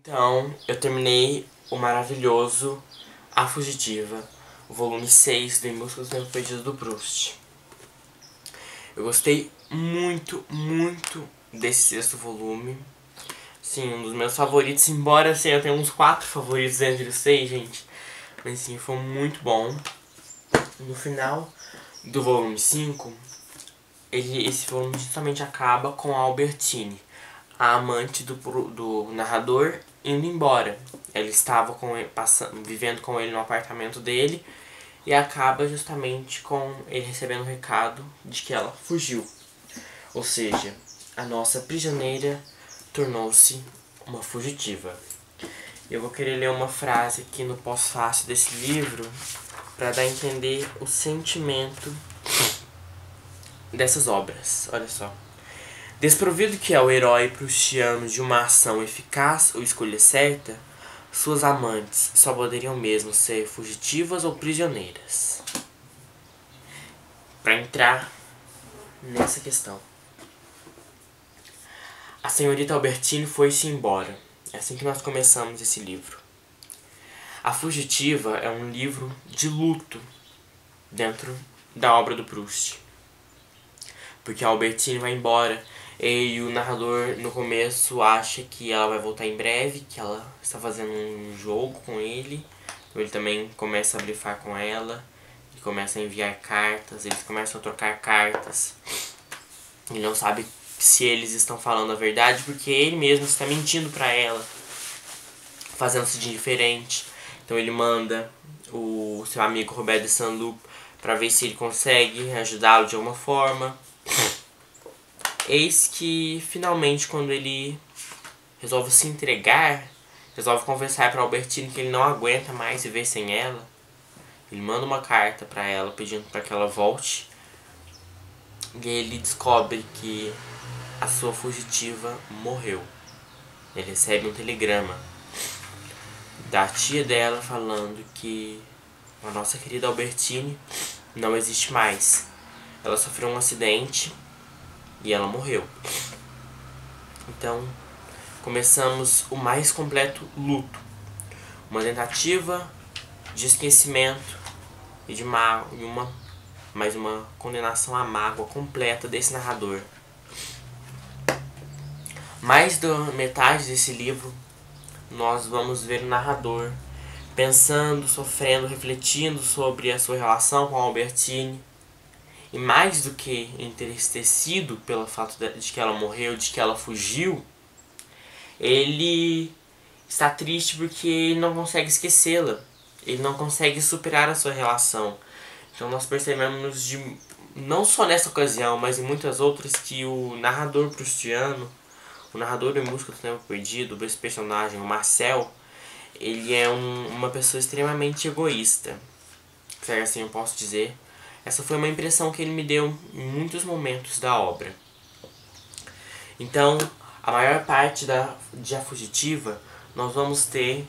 Então, eu terminei o maravilhoso A Fugitiva, o volume 6 do Em Busca dos Tempos Perdidos do Proust. Eu gostei muito, muito desse sexto volume. Sim, um dos meus favoritos, embora assim, eu tenha uns 4 favoritos entre os 6, gente. Mas sim, foi muito bom. No final do volume 5, esse volume justamente acaba com a Albertine, a amante do narrador, indo embora. Ela estava com ele, vivendo com ele no apartamento dele e acaba justamente com ele recebendo o recado de que ela fugiu. Ou seja, a nossa prisioneira tornou-se uma fugitiva. Eu vou querer ler uma frase aqui no pós-fácil desse livro para dar a entender o sentimento dessas obras. Olha só. Desprovido que é o herói proustiano de uma ação eficaz ou escolha certa, suas amantes só poderiam mesmo ser fugitivas ou prisioneiras. Para entrar nessa questão. A senhorita Albertine foi-se embora. É assim que nós começamos esse livro. A Fugitiva é um livro de luto dentro da obra do Proust. Porque a Albertine vai embora e o narrador no começo acha que ela vai voltar em breve, que ela está fazendo um jogo com ele. Ele também começa a blefar com ela, ele começa a enviar cartas, eles começam a trocar cartas. Ele não sabe se eles estão falando a verdade porque ele mesmo está mentindo para ela, fazendo-se de indiferente. Então ele manda o seu amigo Robert de Saint-Loup para ver se ele consegue ajudá-lo de alguma forma. Eis que finalmente, quando ele resolve se entregar, resolve confessar para Albertine que ele não aguenta mais viver sem ela, ele manda uma carta para ela pedindo para que ela volte. E ele descobre que a sua fugitiva morreu. Ele recebe um telegrama da tia dela falando que a nossa querida Albertine não existe mais. Ela sofreu um acidente e ela morreu. Então, começamos o mais completo luto. Uma tentativa de esquecimento e de mais uma condenação à mágoa completa desse narrador. Mais da metade desse livro, nós vamos ver o narrador pensando, sofrendo, refletindo sobre a sua relação com a Albertine. E mais do que entristecido pelo fato de que ela morreu, de que ela fugiu, ele está triste porque ele não consegue esquecê-la. Ele não consegue superar a sua relação. Então nós percebemos, não só nessa ocasião, mas em muitas outras, que o narrador proustiano, o narrador Em Busca do Tempo Perdido, esse personagem, o Marcel, ele é uma pessoa extremamente egoísta. Se assim eu posso dizer. Essa foi uma impressão que ele me deu em muitos momentos da obra. Então, a maior parte de A Fugitiva, nós vamos ter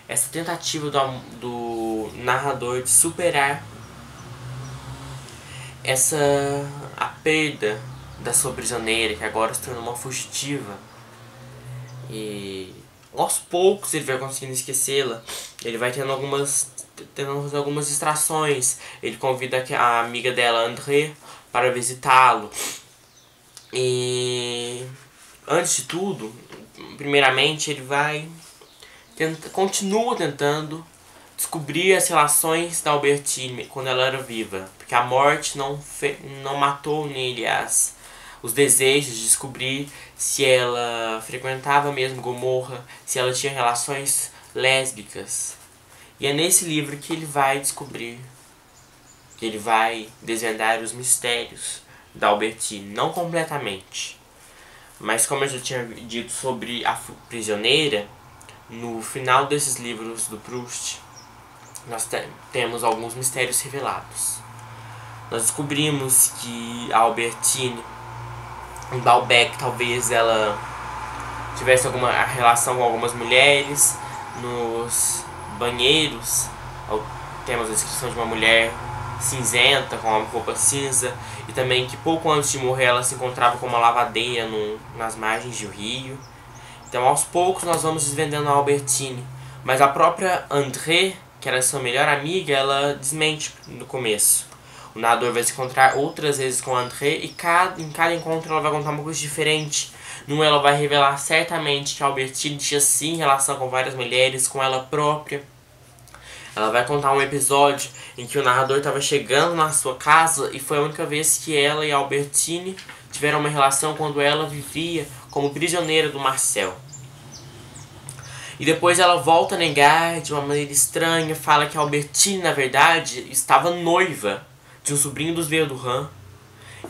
essa tentativa do narrador de superar a perda da sua prisioneira, que agora se tornou uma fugitiva. E aos poucos ele vai conseguindo esquecê-la. Ele vai tendo algumas distrações. Ele convida a amiga dela, André, para visitá-lo. E antes de tudo, primeiramente ele continua tentando descobrir as relações da Albertine quando ela era viva, porque a morte não matou nele os desejos de descobrir se ela frequentava mesmo Gomorra, se ela tinha relações lésbicas. E é nesse livro que ele vai descobrir, que ele vai desvendar os mistérios da Albertine. Não completamente, mas como eu já tinha dito sobre a prisioneira, no final desses livros do Proust, nós temos alguns mistérios revelados. Nós descobrimos que a Albertine, em Balbec, talvez ela tivesse alguma relação com algumas mulheres. Nos banheiros temos a descrição de uma mulher cinzenta, com uma roupa cinza, e também que pouco antes de morrer ela se encontrava com uma lavadeira nas margens do rio. Então aos poucos nós vamos desvendando a Albertine. Mas a própria André, que era sua melhor amiga, ela desmente no começo. O narrador vai se encontrar outras vezes com a André e em cada encontro ela vai contar uma coisa diferente. Numa ela vai revelar certamente que a Albertine tinha sim relação com várias mulheres, com ela própria. Ela vai contar um episódio em que o narrador estava chegando na sua casa e foi a única vez que ela e a Albertine tiveram uma relação quando ela vivia como prisioneira do Marcel. E depois ela volta a negar de uma maneira estranha, fala que a Albertine, na verdade, estava noiva de um sobrinho dos Verdurand.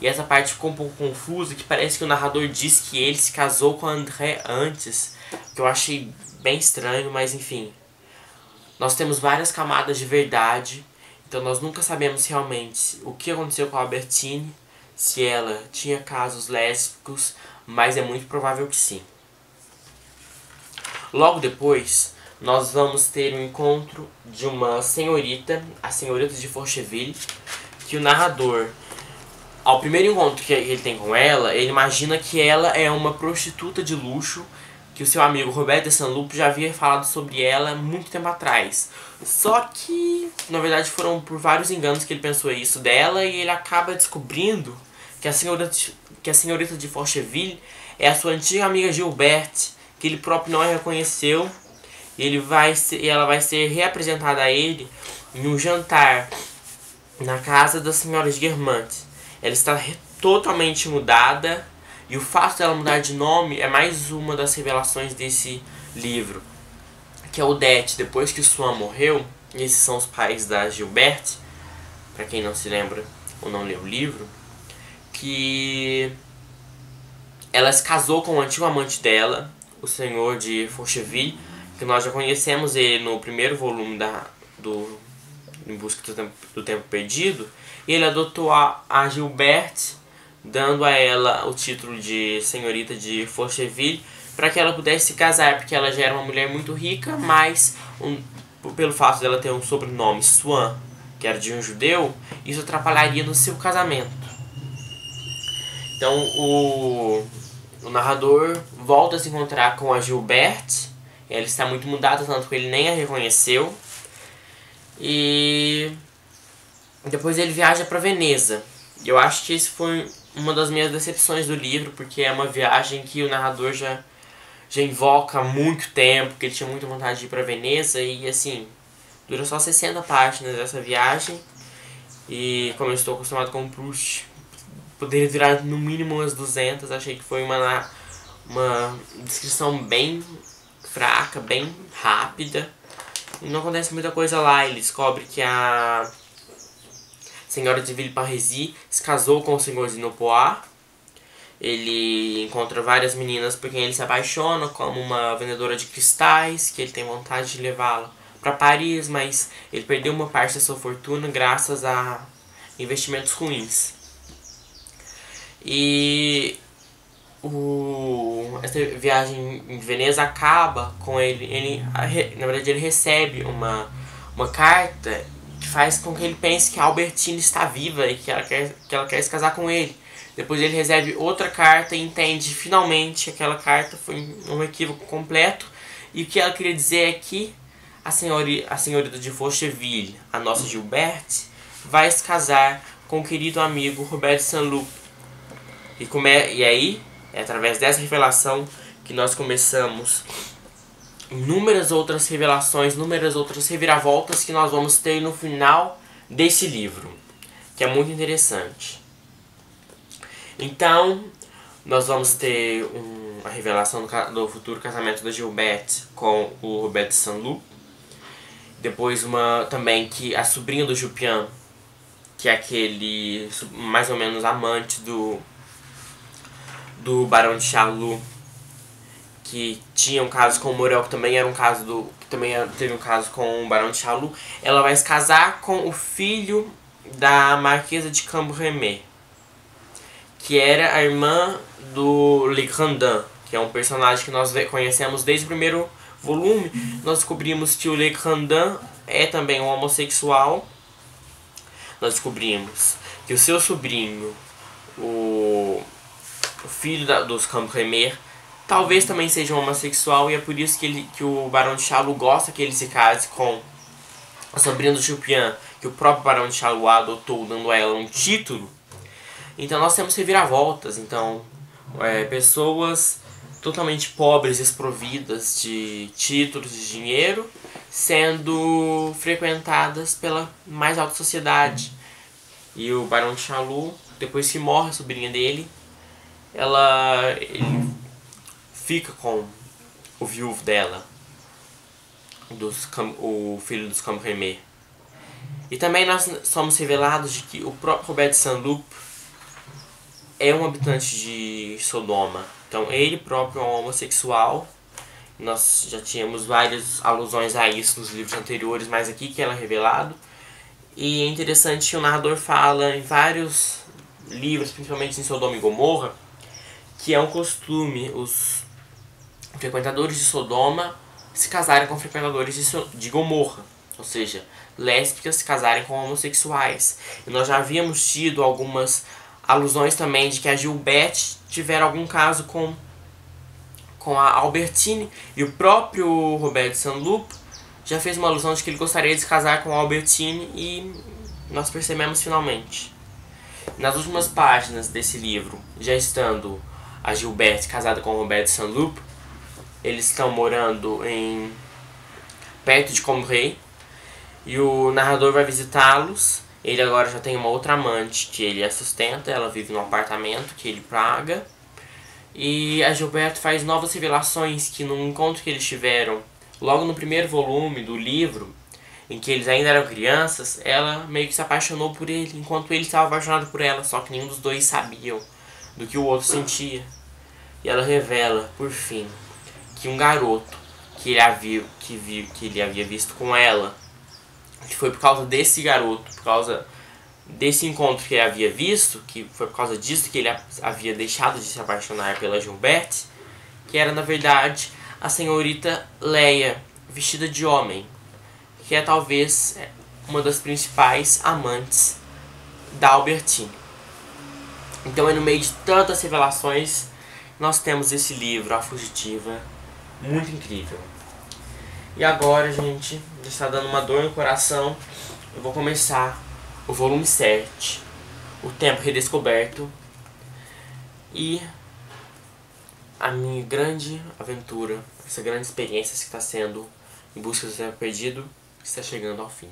E essa parte ficou um pouco confusa, que parece que o narrador diz que ele se casou com a André antes, que eu achei bem estranho, mas enfim. Nós temos várias camadas de verdade, então nós nunca sabemos realmente o que aconteceu com a Albertine, se ela tinha casos lésbicos, mas é muito provável que sim. Logo depois, nós vamos ter um encontro de uma senhorita, a senhorita de Forcheville, que o narrador, ao primeiro encontro que ele tem com ela, ele imagina que ela é uma prostituta de luxo, que o seu amigo Robert de Saint-Loup já havia falado sobre ela muito tempo atrás. Só que, na verdade, foram por vários enganos que ele pensou isso dela, e ele acaba descobrindo que a senhorita de Forcheville é a sua antiga amiga Gilberte, que ele próprio não a reconheceu, e ela vai ser reapresentada a ele em um jantar na casa da senhora de Guermantes. Ela está totalmente mudada, e o fato dela mudar de nome é mais uma das revelações desse livro, que é Odette. Depois que o Swann morreu, esses são os pais da Gilberte, para quem não se lembra ou não leu o livro, que ela se casou com o antigo amante dela, o senhor de Forcheville, que nós já conhecemos ele no primeiro volume do Em Busca do Tempo Perdido, e ele adotou a Gilberte, dando a ela o título de senhorita de Forcheville, para que ela pudesse se casar, porque ela já era uma mulher muito rica, mas pelo fato dela ter um sobrenome Swann, que era de um judeu, isso atrapalharia no seu casamento. Então o narrador volta a se encontrar com a Gilberte, ela está muito mudada, tanto que ele nem a reconheceu, e depois ele viaja para Veneza. E eu acho que esse foi uma das minhas decepções do livro, porque é uma viagem que o narrador já invoca há muito tempo, que ele tinha muita vontade de ir para Veneza, e assim, dura só 60 páginas essa viagem, e como eu estou acostumado com o Proust, poderia durar no mínimo umas 200, achei que foi uma descrição bem fraca, bem rápida, e não acontece muita coisa lá. Ele descobre que a senhora de Villeparisis se casou com o senhor de Nopois. Ele encontra várias meninas por quem ele se apaixona, como uma vendedora de cristais, que ele tem vontade de levá-la para Paris, mas ele perdeu uma parte da sua fortuna graças a investimentos ruins. E essa viagem em Veneza acaba com na verdade ele recebe uma carta que faz com que ele pense que a Albertine está viva e que ela quer se casar com ele. Depois ele recebe outra carta e entende finalmente que aquela carta foi um equívoco completo, e o que ela queria dizer é que a senhorita de Forcheville, a nossa Gilberte, vai se casar com o querido amigo Robert de Saint-Loup. E aí, é através dessa revelação que nós começamos inúmeras outras revelações, inúmeras outras reviravoltas que nós vamos ter no final desse livro, que é muito interessante. Então, nós vamos ter a revelação do futuro casamento da Gilberte com o Robert de Saint-Loup. Depois também que a sobrinha do Joupian, que é aquele mais ou menos amante do Barão de Charlus, que tinha um caso com o Morel, que também era um caso teve um caso com o Barão de Charlus. Ela vai se casar com o filho da Marquesa de Cambremer, que era a irmã do Le Grandin, que é um personagem que nós conhecemos desde o primeiro volume. Nós descobrimos que o Le Grandin é também um homossexual. Nós descobrimos que o seu sobrinho, o filho dos Cambremer, talvez também seja um homossexual, e é por isso que o Barão de Chalu gosta que ele se case com a sobrinha do Chupian, que o próprio Barão de Chalu adotou, dando a ela um título. Então nós temos reviravoltas, então pessoas totalmente pobres, desprovidas de títulos, de dinheiro, sendo frequentadas pela mais alta sociedade. E o Barão de Chalu, depois que morre a sobrinha dele, ele fica com o viúvo dela, o filho dos Cambrémé. E também nós somos revelados de que o próprio Robert de Saint-Loup é um habitante de Sodoma. Então ele próprio é um homossexual. Nós já tínhamos várias alusões a isso nos livros anteriores, mas aqui que ela é revelado. E é interessante que o narrador fala em vários livros, principalmente em Sodoma e Gomorra, que é um costume os frequentadores de Sodoma se casarem com frequentadores de Gomorra. Ou seja, lésbicas se casarem com homossexuais. E nós já havíamos tido algumas alusões também de que a Gilberte tivera algum caso com a Albertine. E o próprio Robert de Saint-Loup já fez uma alusão de que ele gostaria de se casar com a Albertine, e nós percebemos finalmente. Nas últimas páginas desse livro, já estando a Gilberte casada com o Robert de Saint-Loup, eles estão morando perto de Cambrai, e o narrador vai visitá-los. Ele agora já tem uma outra amante que ele a sustenta, ela vive num apartamento que ele paga. E a Gilberte faz novas revelações que no encontro que eles tiveram, logo no primeiro volume do livro, em que eles ainda eram crianças, ela meio que se apaixonou por ele, enquanto ele estava apaixonado por ela, só que nenhum dos dois sabiam do que o outro sentia. E ela revela, por fim, que um garoto que ele havia visto com ela, que foi por causa desse garoto, por causa desse encontro que ele havia visto, que foi por causa disso que ele havia deixado de se apaixonar pela Gilberte, que era na verdade a senhorita Leia, vestida de homem, que é talvez uma das principais amantes da Albertine. Então é no meio de tantas revelações nós temos esse livro, A Fugitiva, muito incrível. E agora, gente, já está dando uma dor no coração, eu vou começar o volume 7, O Tempo Redescoberto, e a minha grande aventura, essa grande experiência que está sendo em busca do tempo perdido, está chegando ao fim.